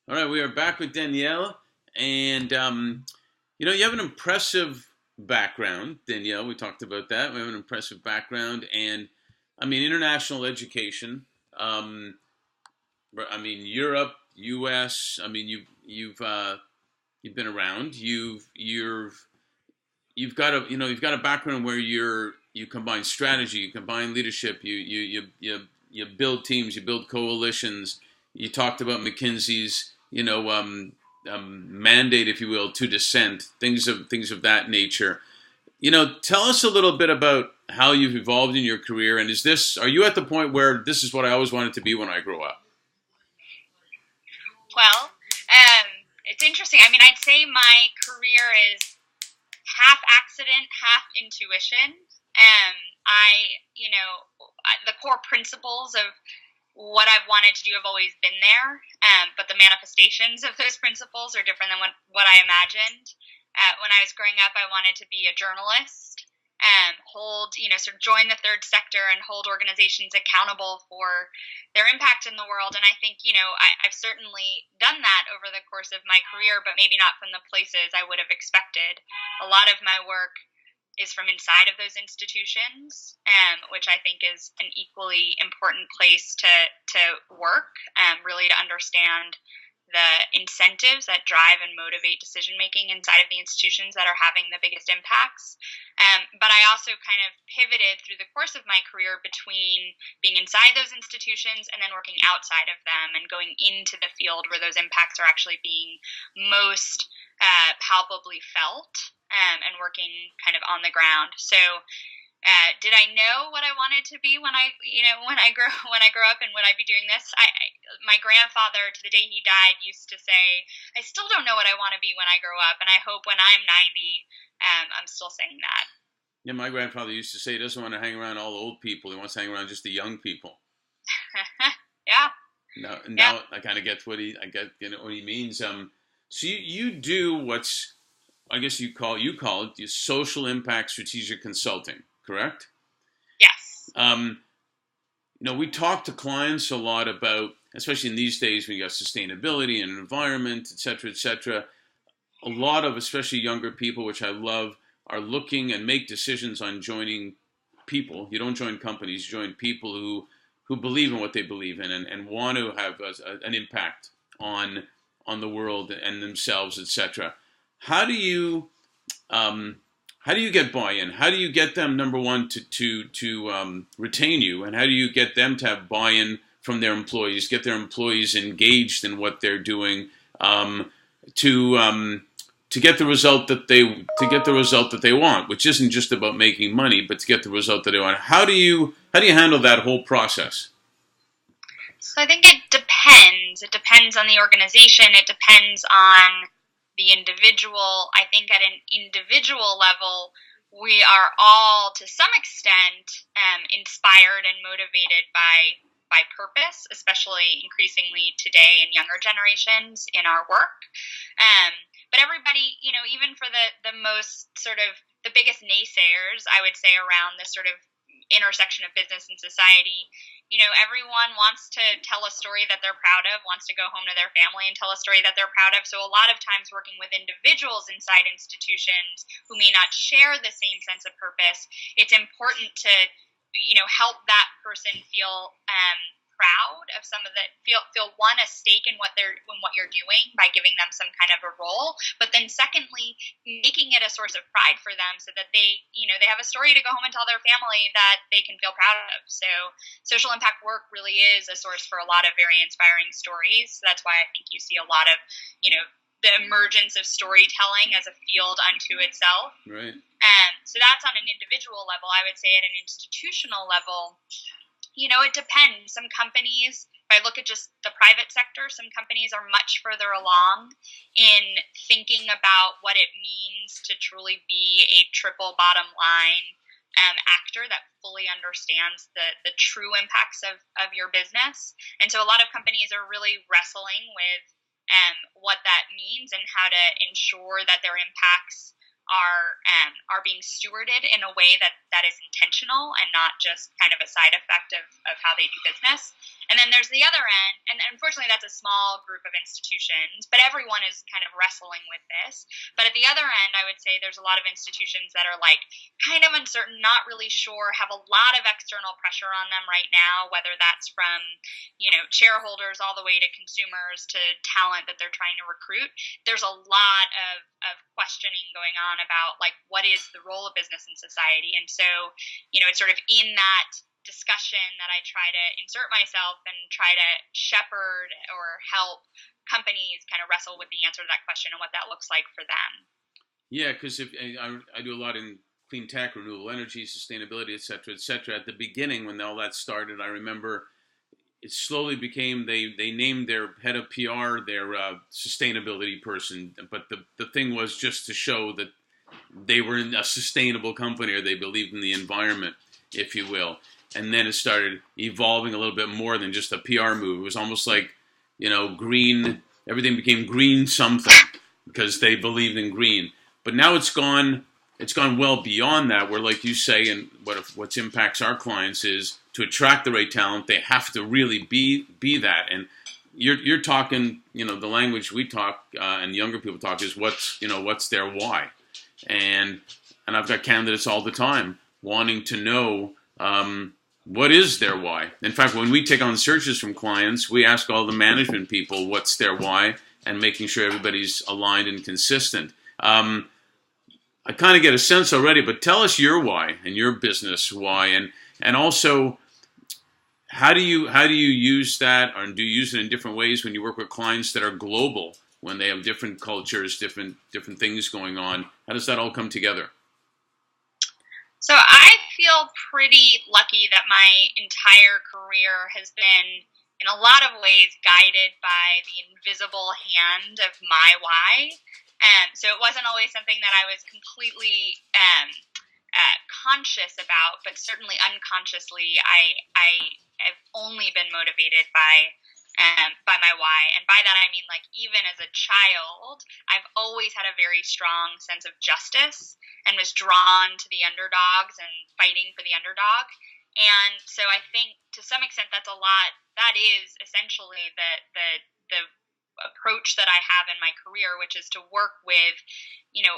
All right, we are back with Denielle, and you have an impressive background, Denielle. We talked about that. We have an impressive background, and I mean, international education. Um, I mean, Europe, U.S. I mean, you've been around. You've got a background where you combine strategy, you combine leadership, you build teams, you build coalitions. You talked about McKinsey's mandate, if you will, to dissent, things of that nature. Tell us a little bit about how you've evolved in your career, and are you at the point where this is what I always wanted to be when I grow up? Well, it's interesting. I mean, I'd say my career is half accident, half intuition. The core principles of what I've wanted to do have always been there, but the manifestations of those principles are different than what I imagined. When I was growing up, I wanted to be a journalist, sort of join the third sector and hold organizations accountable for their impact in the world. And I think, I've certainly done that over the course of my career, but maybe not from the places I would have expected. A lot of my work is from inside of those institutions, which I think is an equally important place to work, really to understand the incentives that drive and motivate decision making inside of the institutions that are having the biggest impacts. But I also kind of pivoted through the course of my career between being inside those institutions and then working outside of them and going into the field where those impacts are actually being most palpably felt, and working kind of on the ground. So did I know what I wanted to be when I grow up, and would I be doing this? My grandfather, to the day he died, used to say, "I still don't know what I want to be when I grow up, and I hope when I'm 90, I'm still saying that." Yeah, my grandfather used to say he doesn't want to hang around all the old people. He wants to hang around just the young people. Yeah, yeah. Now I kind of get what he means. So you do what's, I guess you call it the social impact strategic consulting, correct? Yes. We talk to clients a lot about, especially in these days when you got sustainability and environment, et cetera, et cetera. A lot of, especially younger people, which I love, are looking and make decisions on joining people. You don't join companies, you join people who believe in what they believe in, and want to have an impact on the world and themselves, et cetera. How do you um, how do you get buy-in? How do you get them, number one, to retain you, and how do you get them to have buy-in from their employees, get their employees engaged in what they're doing, to to get the result that they want, which isn't just about making money, but to get the result that they want. How do you handle that whole process? So I think it depends. It depends on the organization. It depends on the individual. I think at an individual level, we are all, to some extent, inspired and motivated by purpose, especially increasingly today in younger generations in our work. But everybody, even for the most sort of the biggest naysayers, I would say, around this sort of intersection of business and society, everyone wants to tell a story that they're proud of, wants to go home to their family and tell a story that they're proud of. So a lot of times working with individuals inside institutions who may not share the same sense of purpose, it's important to, help that person feel proud of some of the feel one, a stake in what you're doing by giving them some kind of a role, but then secondly, making it a source of pride for them so that they have a story to go home and tell their family that they can feel proud of. So social impact work really is a source for a lot of very inspiring stories. So that's why I think you see a lot of the emergence of storytelling as a field unto itself. Right. So that's on an individual level. I would say at an institutional level, it depends. Some companies, if I look at just the private sector, some companies are much further along in thinking about what it means to truly be a triple bottom line actor that fully understands the true impacts of your business. And so a lot of companies are really wrestling with what that means and how to ensure that their impacts are being stewarded in a way that is intentional and not just kind of a side effect of how they do business. And then there's the other end, and unfortunately that's a small group of institutions, but everyone is kind of wrestling with this. But at the other end, I would say there's a lot of institutions that are like kind of uncertain, not really sure, have a lot of external pressure on them right now, whether that's from, shareholders all the way to consumers to talent that they're trying to recruit. There's a lot of questioning going on about like what is the role of business in society. And so, it's sort of in that discussion that I try to insert myself and try to shepherd or help companies kind of wrestle with the answer to that question and what that looks like for them. Yeah, because if I do a lot in clean tech, renewable energy, sustainability, et cetera, et cetera. At the beginning, when all that started, I remember it slowly became they named their head of PR their sustainability person, but the thing was just to show that they were in a sustainable company or they believed in the environment, if you will. And then it started evolving a little bit more than just a PR move. It was almost like, green, everything became green something because they believed in green. But now it's gone well beyond that, where like you say, and what impacts our clients is to attract the right talent, they have to really be that. And you're talking, the language we talk and younger people talk is what's their why. And I've got candidates all the time wanting to know what is their why? In fact, when we take on searches from clients, we ask all the management people what's their why and making sure everybody's aligned and consistent. I kind of get a sense already, but tell us your why and your business why, and also how do you use that, or do you use it in different ways when you work with clients that are global, when they have different cultures, different things going on? How does that all come together? So I feel pretty lucky that my entire career has been, in a lot of ways, guided by the invisible hand of my why. So it wasn't always something that I was completely conscious about, but certainly unconsciously, I have only been motivated by my why. And by that I mean, like, even as a child, I've always had a very strong sense of justice and was drawn to the underdogs and fighting for the underdog. And so I think to some extent that is essentially the approach that I have in my career, which is to work with,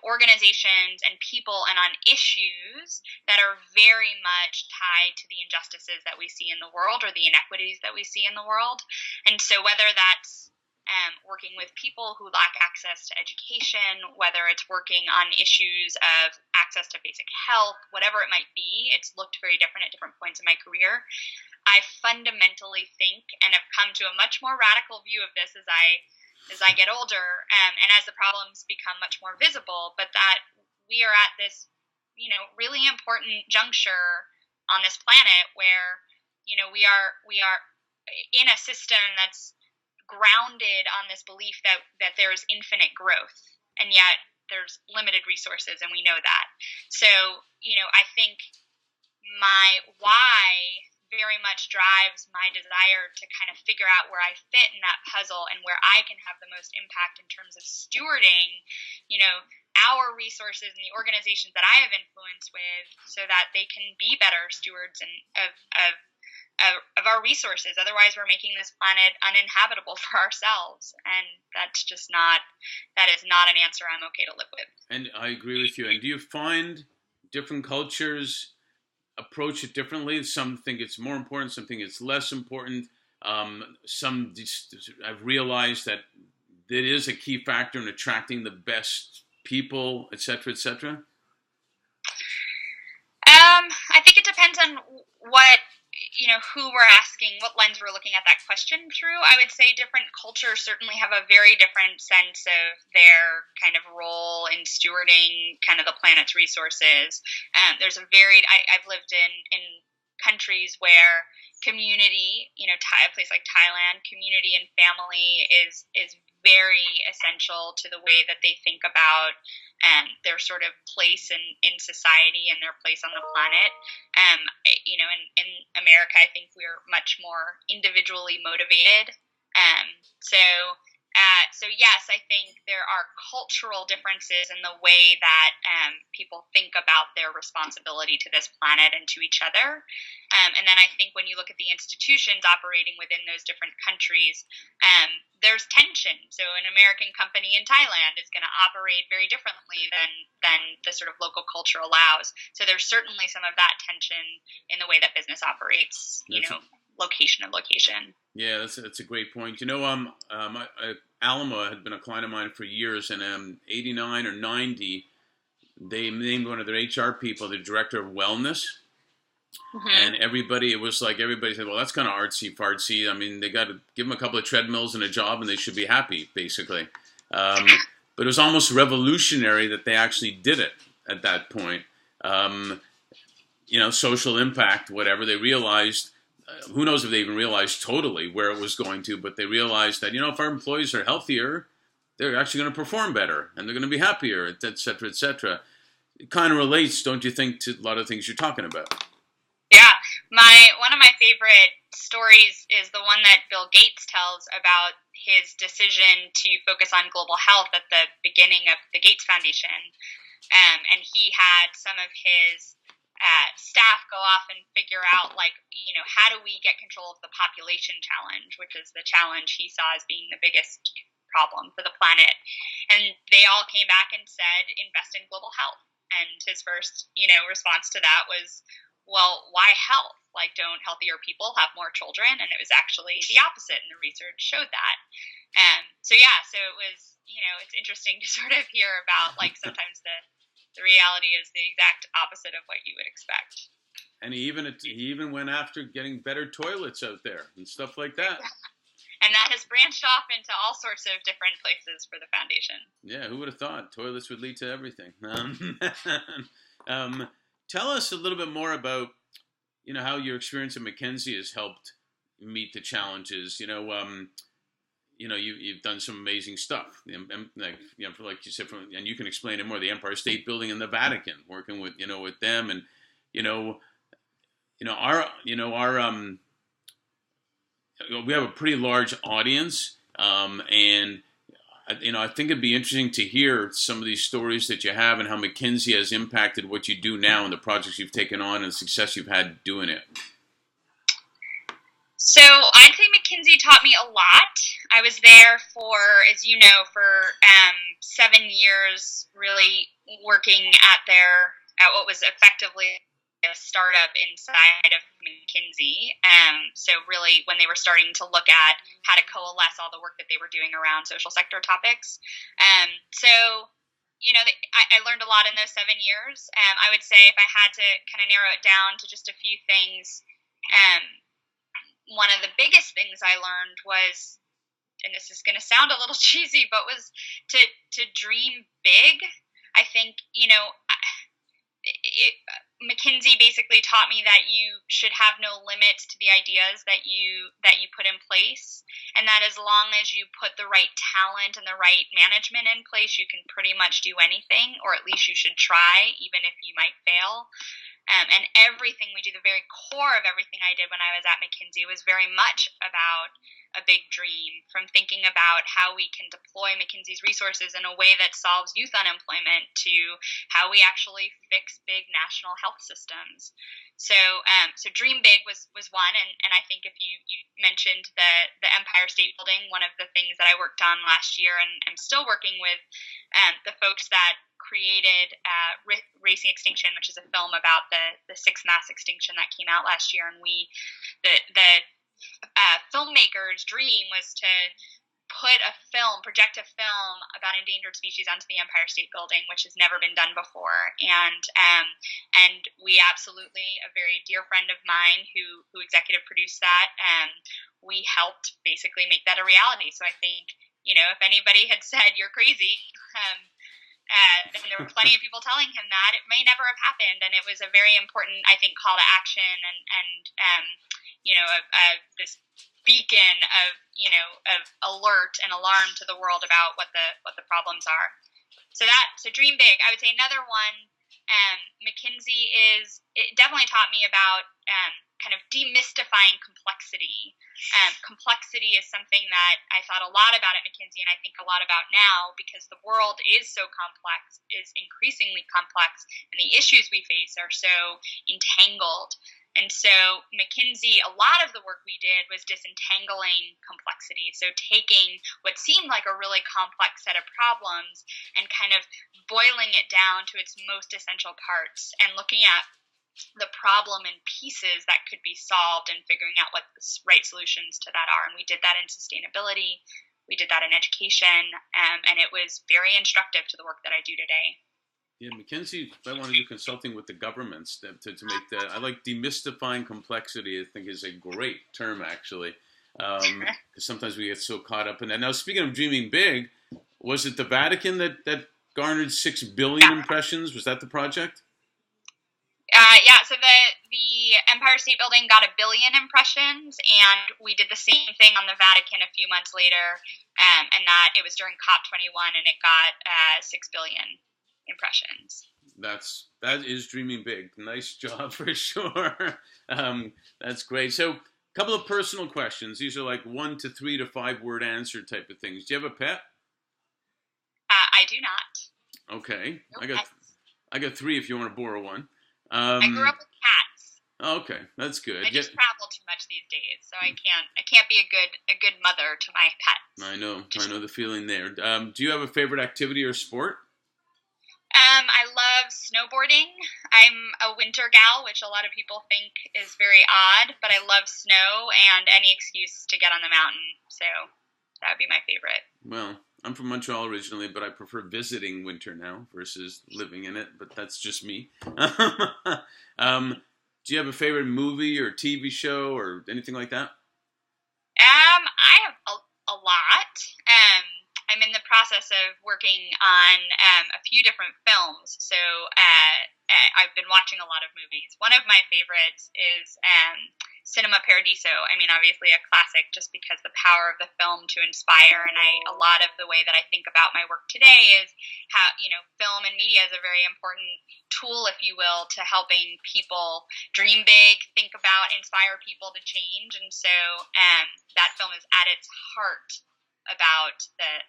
organizations and people and on issues that are very much tied to the injustices that we see in the world or the inequities that we see in the world. And so whether that's working with people who lack access to education, whether it's working on issues of access to basic health, whatever it might be, it's looked very different at different points in my career. I fundamentally think and have come to a much more radical view of this as I get older, and as the problems become much more visible, but that we are at this, really important juncture on this planet where, we are in a system that's grounded on this belief that there is infinite growth, and yet there's limited resources, and we know that. So, I think my why very much drives my desire to kind of figure out where I fit in that puzzle and where I can have the most impact in terms of stewarding, our resources and the organizations that I have influence with, so that they can be better stewards of our resources. Otherwise, we're making this planet uninhabitable for ourselves, and that is not an answer I'm okay to live with. And I agree with you. And do you find different cultures approach it differently? Some think it's more important, some think it's less important. Some I've realized that it is a key factor in attracting the best people, et cetera, et cetera. I think it depends on what, who we're asking, what lens we're looking at that question through. I would say different cultures certainly have a very different sense of their kind of role in stewarding kind of the planet's resources. There's I've lived in countries where community, a place like Thailand, community and family is very essential to the way that they think about their sort of place in society and their place on the planet. In America, I think we're much more individually motivated. So So yes, I think there are cultural differences in the way that people think about their responsibility to this planet and to each other. And then I think when you look at the institutions operating within those different countries, there's tension. So an American company in Thailand is going to operate very differently than the sort of local culture allows. So there's certainly some of that tension in the way that business operates, location and location. Yeah, that's a great point. Alamo had been a client of mine for years, and 89 or 90, they named one of their HR people the director of wellness. Mm-hmm. And it was like everybody said, well, that's kind of artsy fartsy. I mean, they got to give them a couple of treadmills and a job and they should be happy, basically. But it was almost revolutionary that they actually did it at that point. Social impact, whatever. They realized, who knows if they even realized totally where it was going to, but they realized that, if our employees are healthier, they're actually going to perform better and they're going to be happier, et cetera, et cetera. It kind of relates, don't you think, to a lot of things you're talking about? Yeah, one of my favorite stories is the one that Bill Gates tells about his decision to focus on global health at the beginning of the Gates Foundation. And he had some of his staff go off and figure out, how do we get control of the population challenge, which is the challenge he saw as being the biggest problem for the planet. And they all came back and said, invest in global health. And his first, response to that was, well, why health? Don't healthier people have more children? And it was actually the opposite, and the research showed that. So it was, it's interesting to sort of hear about, sometimes the reality is the exact opposite of what you would expect. And he even went after getting better toilets out there and stuff like that. And that has branched off into all sorts of different places for the foundation. Yeah, who would have thought toilets would lead to everything? Tell us a little bit more about, how your experience at McKinsey has helped meet the challenges. You've done some amazing stuff. Like you said, and you can explain it more. The Empire State Building and the Vatican, working with them, and we have a pretty large audience, and I think it'd be interesting to hear some of these stories that you have and how McKinsey has impacted what you do now and the projects you've taken on and the success you've had doing it. So I'd say McKinsey taught me a lot. I was there for 7 years, really working at what was effectively a startup inside of McKinsey. So really when they were starting to look at how to coalesce all the work that they were doing around social sector topics. I learned a lot in those 7 years. I would say if I had to kind of narrow it down to just a few things, one of the biggest things I learned was, and this is going to sound a little cheesy, but was to dream big. I think, McKinsey basically taught me that you should have no limits to the ideas that you put in place, and that as long as you put the right talent and the right management in place, you can pretty much do anything, or at least you should try, even if you might fail. And everything we do, the very core of everything I did when I was at McKinsey was very much about a big dream, from thinking about how we can deploy McKinsey's resources in a way that solves youth unemployment to how we actually fix big national health systems. So dream big was one, and I think if you mentioned the Empire State Building, one of the things that I worked on last year, and I'm still working with the folks that created Racing Extinction, which is a film about the sixth mass extinction that came out last year, and the filmmaker's dream was to project a film about endangered species onto the Empire State Building, which has never been done before. And we absolutely, a very dear friend of mine who executive produced that, we helped basically make that a reality. So I think, if anybody had said you're crazy, and there were plenty of people telling him that, it may never have happened. And it was a very important, I think, call to action and this beacon of alert and alarm to the world about what the problems are. So dream big. I would say another one, McKinsey it definitely taught me about kind of demystifying complexity. Complexity is something that I thought a lot about at McKinsey, and I think a lot about now, because the world is so complex, is increasingly complex, and the issues we face are so entangled. And so McKinsey, a lot of the work we did was disentangling complexity. So taking what seemed like a really complex set of problems and kind of boiling it down to its most essential parts and looking at the problem in pieces that could be solved and figuring out what the right solutions to that are. And we did that in sustainability. We did that in education. And it was very instructive to the work that I do today. Yeah, McKinsey, I want to do consulting with the governments to make that. I like demystifying complexity, I think is a great term, actually. Because sometimes we get so caught up in that. Now, speaking of dreaming big, was it the Vatican that garnered 6 billion impressions? Was that the project? So the Empire State Building got 1 billion impressions, and we did the same thing on the Vatican a few months later, and that it was during COP21, and it got 6 billion impressions. That is dreaming big. Nice job for sure. That's great. So, a couple of personal questions. These are like 1 to 3 to 5 word answer type of things. Do you have a pet? I do not. Okay, No pets. I got 3 if you want to borrow one. I grew up with cats. Okay, that's good. I just travel too much these days, so I can't be a good mother to my pets. I know the feeling there. Do you have a favorite activity or sport? I love snowboarding. I'm a winter gal, which a lot of people think is very odd, but I love snow and any excuse to get on the mountain. So that would be my favorite. Well, I'm from Montreal originally, but I prefer visiting winter now versus living in it, but that's just me. Do you have a favorite movie or TV show or anything like that? I have a lot. I'm in the process of working on a few different films, so I've been watching a lot of movies. One of my favorites is Cinema Paradiso. I mean, obviously a classic just because the power of the film to inspire, and a lot of the way that I think about my work today is how, film and media is a very important tool, if you will, to helping people dream big, think about, inspire people to change. And so that film is at its heart about the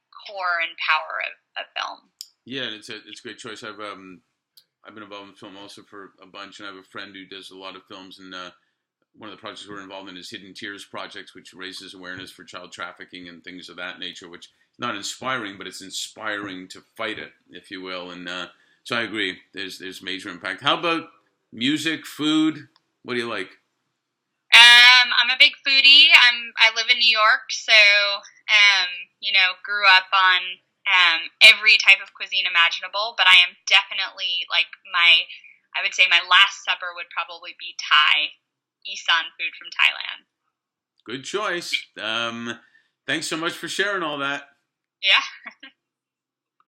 core and power of film. Yeah, it's a great choice. I've been involved in film also for a bunch, and I have a friend who does a lot of films, and one of the projects we're involved in is Hidden Tears Project, which raises awareness for child trafficking and things of that nature, which is not inspiring, but it's inspiring to fight it, if you will. And so I agree, there's major impact. How about music, food? What do you like? I'm a big foodie. I live in New York, so grew up on every type of cuisine imaginable. But I am definitely I would say my last supper would probably be Thai, Isan food from Thailand. Good choice. Thanks so much for sharing all that. Yeah.